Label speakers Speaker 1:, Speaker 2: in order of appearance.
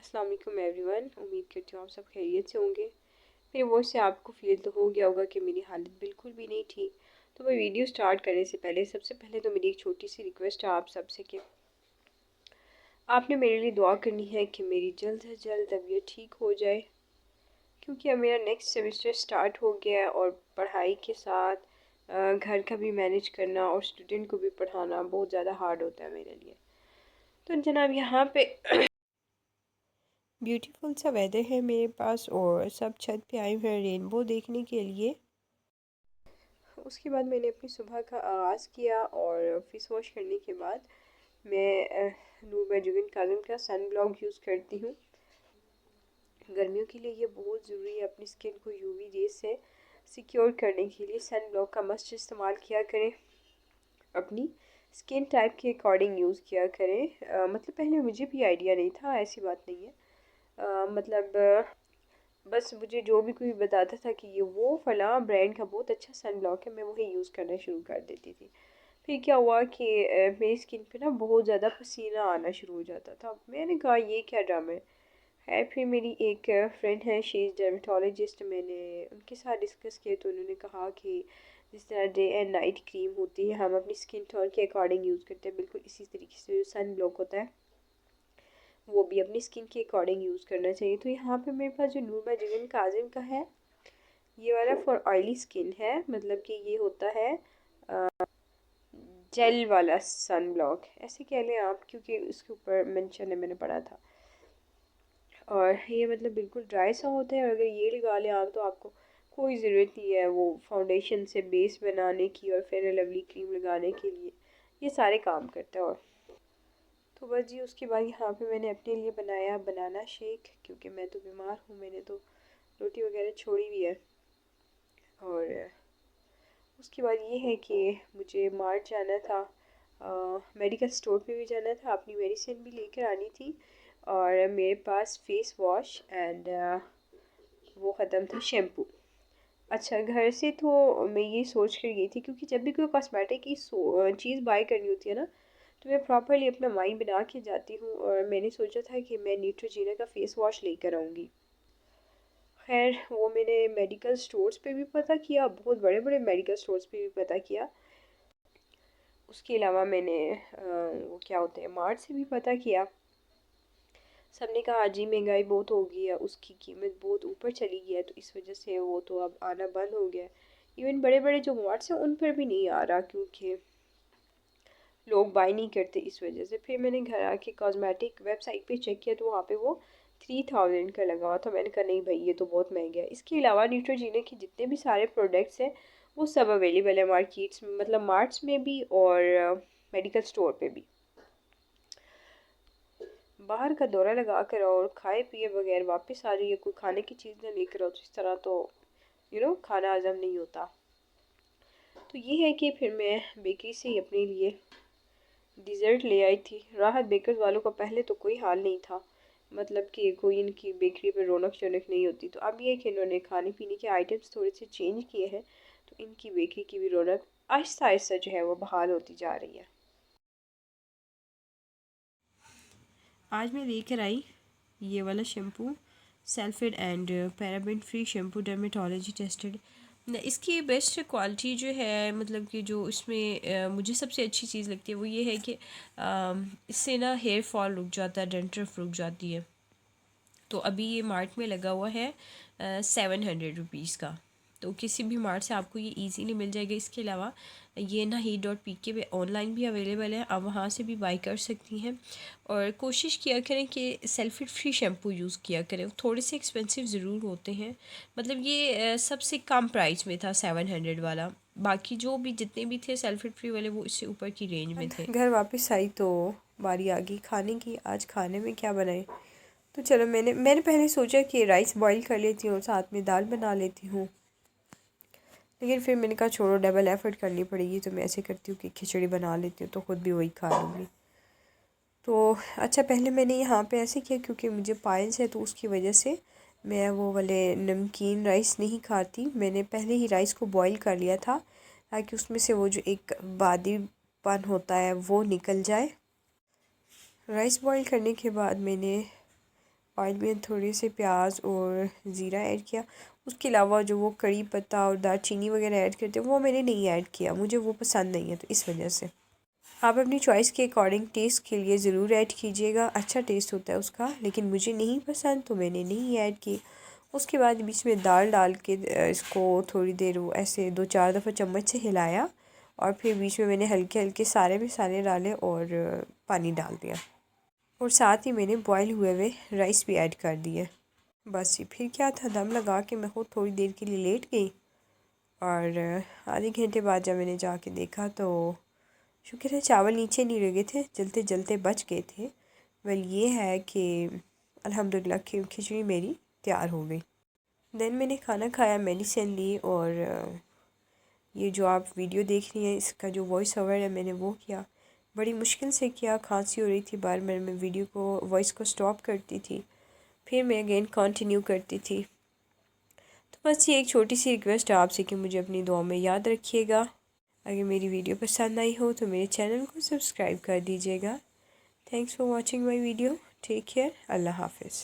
Speaker 1: अस्सलाम वालेकुम एवरीवन। उम्मीद करती हूँ आप सब खैरियत से होंगे। मेरी वॉइस से आपको फील तो हो गया होगा कि मेरी हालत बिल्कुल भी नहीं थी। तो मैं वीडियो स्टार्ट करने से पहले सबसे पहले तो मेरी एक छोटी सी रिक्वेस्ट है आप सबसे कि आपने मेरे लिए दुआ करनी है कि मेरी जल्द से जल्द तबीयत ठीक हो जाए, क्योंकि अब मेरा नेक्स्ट सेमेस्टर स्टार्ट हो गया है और पढ़ाई के साथ घर का भी मैनेज करना और स्टूडेंट को भी पढ़ाना बहुत ज़्यादा हार्ड होता है मेरे लिए। तो जनाब यहाँ पे ब्यूटीफुल सा वेदर है मेरे पास और सब छत पे आए हुए हैं रेनबो देखने के लिए। उसके बाद मैंने अपनी सुबह का आगाज़ किया और फेस वॉश करने के बाद मैं नूर मर्जुगिन काज़म का सन ब्लॉक यूज़ करती हूँ। गर्मियों के लिए ये बहुत ज़रूरी है, अपनी स्किन को यूवी रेज से सिक्योर करने के लिए सन ब्लॉक का मस्ट इस्तेमाल किया करें। अपनी स्किन टाइप के अकॉर्डिंग यूज़ किया करें। मतलब पहले मुझे भी आइडिया नहीं था, ऐसी बात नहीं है। बस मुझे जो भी कोई बताता था कि ये वो फलां ब्रांड का बहुत अच्छा सन ब्लॉक है, मैं वही यूज़ करना शुरू कर देती थी। फिर क्या हुआ कि मेरी स्किन पे ना बहुत ज़्यादा पसीना आना शुरू हो जाता था। मैंने कहा ये क्या ड्रामा है। खैर फिर मेरी एक फ्रेंड है, शी इज़ डर्मेटोलॉजिस्ट, मैंने उनके साथ डिस्कस किया तो उन्होंने कहा कि जिस तरह डे एंड नाइट क्रीम होती है हम अपनी स्किन टोन के अकॉर्डिंग यूज़ करते हैं, बिल्कुल इसी तरीके से जो सन ब्लॉक होता है वो भी अपनी स्किन के अकॉर्डिंग यूज़ करना चाहिए। तो यहाँ पे मेरे पास जो नूर मर्जुगिन काज़म का है ये वाला फॉर ऑयली स्किन है, मतलब कि ये होता है जेल वाला सन ब्लॉक ऐसे कह लें आप, क्योंकि उसके ऊपर मेंशन है, मैंने पढ़ा था। और ये मतलब बिल्कुल ड्राई सा होता है और अगर ये लगा लें आप तो आपको कोई ज़रूरत नहीं है वो फाउंडेशन से बेस बनाने की और फेयर लवली क्रीम लगाने के लिए, ये सारे काम करता है। और तो बस जी उसके बाद यहाँ पे मैंने अपने लिए बनाया बनाना शेक, क्योंकि मैं तो बीमार हूँ, मैंने तो रोटी वगैरह छोड़ी हुई है। और उसके बाद ये है कि मुझे मार्ट जाना था, मेडिकल स्टोर पे भी जाना था, अपनी मेडिसिन भी लेकर आनी थी और मेरे पास फेस वॉश एंड वो ख़त्म था शैम्पू। अच्छा घर से तो मैं ये सोच कर गई थी, क्योंकि जब भी कोई कॉस्मेटिक की चीज़ बाय करनी होती है ना तो मैं प्रॉपरली अपना माइंड बना के जाती हूँ और मैंने सोचा था कि मैं न्यूट्रोजीना का फेस वॉश लेकर आऊँगी। खैर वो मैंने मेडिकल स्टोर्स पे भी पता किया, बहुत बड़े बड़े मेडिकल स्टोर्स पे भी पता किया। उसके अलावा मैंने वो क्या होते हैं मार्ट से भी पता किया। सबने कहा जी महंगाई बहुत हो गई है, उसकी कीमत बहुत ऊपर चली गई है, तो इस वजह से वो तो अब आना बंद हो गया है। इवन बड़े बड़े जो मार्ट्स हैं उन पर भी नहीं आ रहा, क्योंकि लोग बाय नहीं करते इस वजह से। फिर मैंने घर आके कॉस्मेटिक वेबसाइट पे चेक किया तो वहाँ पे वो 3000 का लगा हुआ था। मैंने कहा नहीं भाई ये तो बहुत महंगा है। इसके अलावा न्यूट्रोजीना के जितने भी सारे प्रोडक्ट्स हैं वो सब अवेलेबल है मार्केट्स में, मतलब मार्ट्स में भी और मेडिकल स्टोर पे भी। बाहर का दौरा लगा कर और खाए पिए बगैर वापस आ रही है, कोई खाने की चीज़ ना लेकर आओ तो इस तरह तो खाना हजम नहीं होता। तो ये है कि फिर मैं बेकरी से ही अपने लिए डिज़र्ट ले आई थी। राहत बेकर्स वालों का पहले तो कोई हाल नहीं था, मतलब कि कोई इनकी बेकरी पे रौनक शौनक नहीं होती। तो अब ये कि इन्होंने खाने पीने के आइटम्स थोड़े से चेंज किए हैं, तो इनकी बेकरी की भी रौनक आहिस्ता आहिस्ता जो है वो बहाल होती जा रही है। आज मैं लेकर आई ये वाला shampoo, sulphate and paraben free shampoo, dermatology tested. इसकी बेस्ट क्वालिटी जो है, मतलब कि जो इसमें मुझे सबसे अच्छी चीज़ लगती है वो ये है कि इससे ना हेयर फॉल रुक जाता है, डेंड्रफ रुक जाती है। तो अभी ये मार्ट में लगा हुआ है 700 रुपीज़ का, तो किसी भी मार्ट से आपको ये इजीली मिल जाएगा। इसके अलावा ये ना Heat.pk पे ऑनलाइन भी अवेलेबल है, आप वहाँ से भी बाई कर सकती हैं। और कोशिश किया करें कि सल्फेट फ्री शैम्पू यूज़ किया करें, थोड़े से एक्सपेंसिव ज़रूर होते हैं। मतलब ये सबसे कम प्राइस में था 700 वाला, बाकी जो भी जितने भी थे सल्फेट फ्री वाले वो इससे ऊपर की रेंज में थे। घर वापस आई तो बारी आ गई खाने की। आज खाने में क्या बनाए, तो चलो मैंने पहले सोचा कि राइस बॉईल कर लेती हूँ, साथ में दाल बना लेती हूँ, लेकिन फिर मैंने कहा छोड़ो डबल एफर्ट करनी पड़ेगी, तो मैं ऐसे करती हूँ कि खिचड़ी बना लेती हूँ तो ख़ुद भी वही खा लूँगी। तो अच्छा पहले मैंने यहाँ पे ऐसे किया, क्योंकि मुझे पाइल्स है तो उसकी वजह से मैं वो वाले नमकीन राइस नहीं खाती। मैंने पहले ही राइस को बॉईल कर लिया था ताकि उसमें से वो जो एक बादीपन होता है वो निकल जाए। राइस बॉईल करने के बाद मैंने ऑयल में थोड़े से प्याज और ज़ीरा ऐड किया। उसके अलावा जो वो कड़ी पत्ता और दालचीनी वगैरह ऐड करते हैं वो मैंने नहीं ऐड किया, मुझे वो पसंद नहीं है, तो इस वजह से आप अपनी चॉइस के अकॉर्डिंग टेस्ट के लिए ज़रूर ऐड कीजिएगा, अच्छा टेस्ट होता है उसका, लेकिन मुझे नहीं पसंद तो मैंने नहीं ऐड की। उसके बाद बीच में दाल डाल के इसको थोड़ी देर वो ऐसे 2-4 दफ़ा चम्मच से हिलाया और फिर बीच में मैंने हल्के हल्के सारे मसाले डाले और पानी डाल दिया और साथ ही मैंने बॉयल हुए हुए राइस भी ऐड कर दिए। बस ये फिर क्या था, दम लगा के मैं खुद थोड़ी देर के लिए लेट गई और आधे घंटे बाद जब मैंने जाके देखा तो शुक्र है चावल नीचे नहीं लगे थे, जलते जलते बच गए थे। वेल ये है कि अल्हम्दुलिल्लाह खिचड़ी मेरी तैयार हो गई। देन मैंने खाना खाया, मेडिसिन ली और ये जो आप वीडियो देख रही हैं इसका जो वॉइस ओवर है मैंने वो किया, बड़ी मुश्किल से किया, खांसी हो रही थी, बार बार मैं वीडियो को वॉइस को स्टॉप करती थी, फिर मैं अगेन कंटिन्यू करती थी। तो बस ये एक छोटी सी रिक्वेस्ट है आपसे कि मुझे अपनी दुआ में याद रखिएगा। अगर मेरी वीडियो पसंद आई हो तो मेरे चैनल को सब्सक्राइब कर दीजिएगा। Thanks for watching my video, take care, अल्लाह हाफिज़।